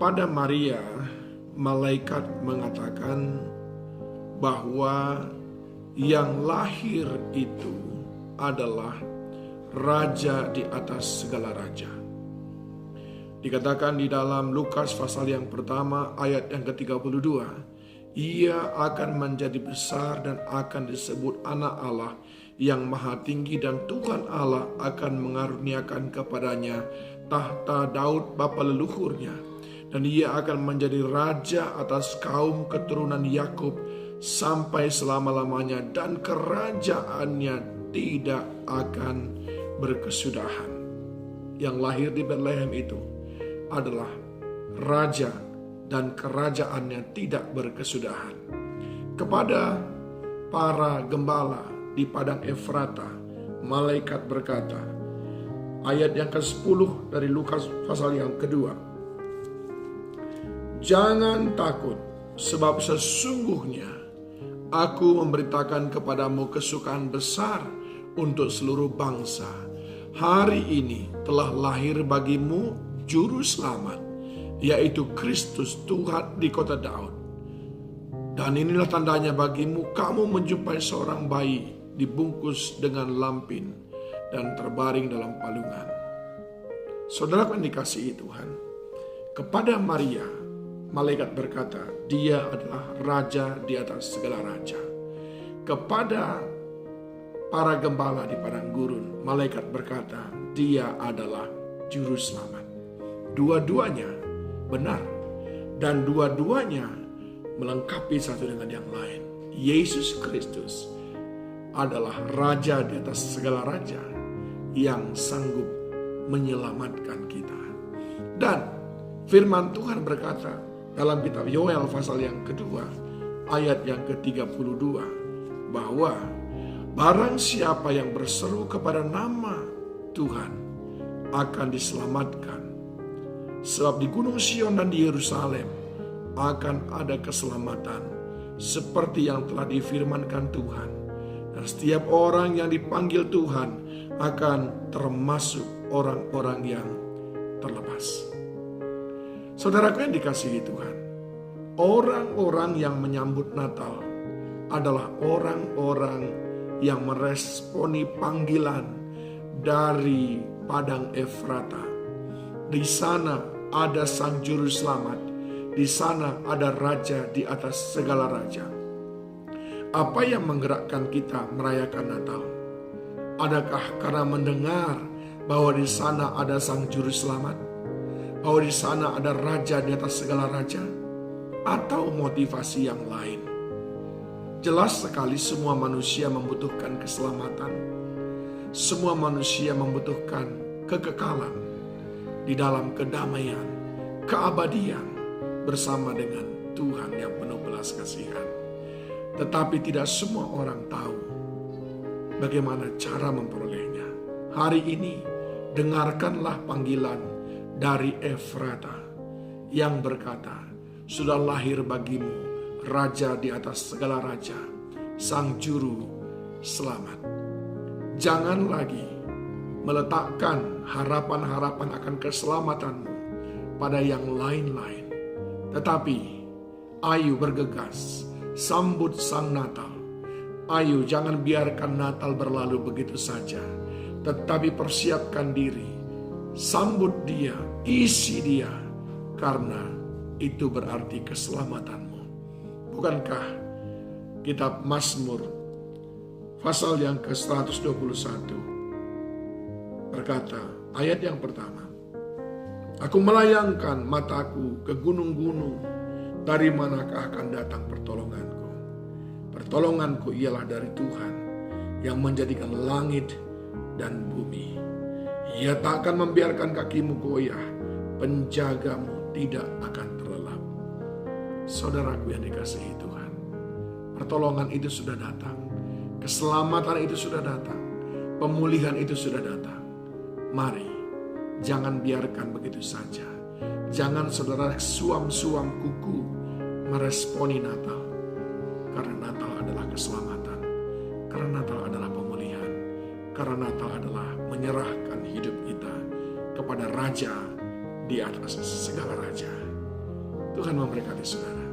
Kepada Maria, malaikat mengatakan bahwa yang lahir itu adalah raja di atas segala raja. Dikatakan di dalam Lukas pasal yang pertama ayat yang ke-32, ia akan menjadi besar dan akan disebut anak Allah yang maha tinggi, dan Tuhan Allah akan mengaruniakan kepadanya tahta Daud bapa leluhurnya, dan ia akan menjadi raja atas kaum keturunan Yakub sampai selama-lamanya, dan kerajaannya tidak akan berkesudahan. Yang lahir di Bethlehem itu adalah raja dan kerajaannya tidak berkesudahan. Kepada para gembala di padang Efrata, malaikat berkata, ayat yang ke-10 dari Lukas pasal yang kedua, jangan takut, sebab sesungguhnya aku memberitakan kepadamu kesukaan besar untuk seluruh bangsa. Hari ini telah lahir bagimu Juru Selamat, yaitu Kristus Tuhan di kota Daud. Dan inilah tandanya bagimu, kamu menjumpai seorang bayi dibungkus dengan lampin dan terbaring dalam palungan. Saudara yang dikasihi Tuhan, kepada Maria, malaikat berkata, dia adalah raja di atas segala raja. Kepada para gembala di padang gurun, malaikat berkata, dia adalah Juru Selamat. Dua-duanya benar, dan dua-duanya melengkapi satu dengan yang lain. Yesus Kristus adalah raja di atas segala raja yang sanggup menyelamatkan kita. Dan firman Tuhan berkata dalam kitab Yoel pasal yang kedua ayat yang ke-32 bahwa barang siapa yang berseru kepada nama Tuhan akan diselamatkan. Sebab di Gunung Sion dan di Yerusalem akan ada keselamatan seperti yang telah difirmankan Tuhan. Dan setiap orang yang dipanggil Tuhan akan termasuk orang-orang yang terlepas. Saudaraku yang dikasihi Tuhan, orang-orang yang menyambut Natal adalah orang-orang yang meresponi panggilan dari padang Efrata. Di sana ada Sang Juru Selamat, di sana ada Raja di atas segala raja. Apa yang menggerakkan kita merayakan Natal? Adakah karena mendengar bahwa di sana ada Sang Juru Selamat, bahwa di sana ada Raja di atas segala raja, atau motivasi yang lain? Jelas sekali semua manusia membutuhkan keselamatan. Semua manusia membutuhkan kekekalan di dalam kedamaian, keabadian bersama dengan Tuhan yang penuh belas kasihan. Tetapi tidak semua orang tahu bagaimana cara memperolehnya. Hari ini dengarkanlah panggilan dari Efrata yang berkata, sudah lahir bagimu Raja di atas segala raja, Sang Juru Selamat. Jangan lagi meletakkan harapan-harapan akan keselamatanmu pada yang lain-lain. Tetapi ayo bergegas, sambut Sang Natal. Ayo jangan biarkan Natal berlalu begitu saja, tetapi persiapkan diri, sambut dia, isi dia, karena itu berarti keselamatanmu. Bukankah kitab Mazmur pasal yang ke-121 berkata, ayat yang pertama, aku melayangkan mataku ke gunung-gunung, dari manakah akan datang pertolonganku? Pertolonganku ialah dari Tuhan yang menjadikan langit dan bumi. Ia tak akan membiarkan kakimu goyah, penjagamu tidak akan terlelap. Saudaraku yang dikasihi Tuhan, pertolongan itu sudah datang, keselamatan itu sudah datang, pemulihan itu sudah datang. Mari, jangan biarkan begitu saja. Jangan saudara suam-suam kuku meresponi Natal. Karena Natal adalah keselamatan. Karena Natal adalah pemulihan. Karena Natal adalah menyerahkan hidup kita kepada Raja di atas segala raja. Tuhan memberkati saudara.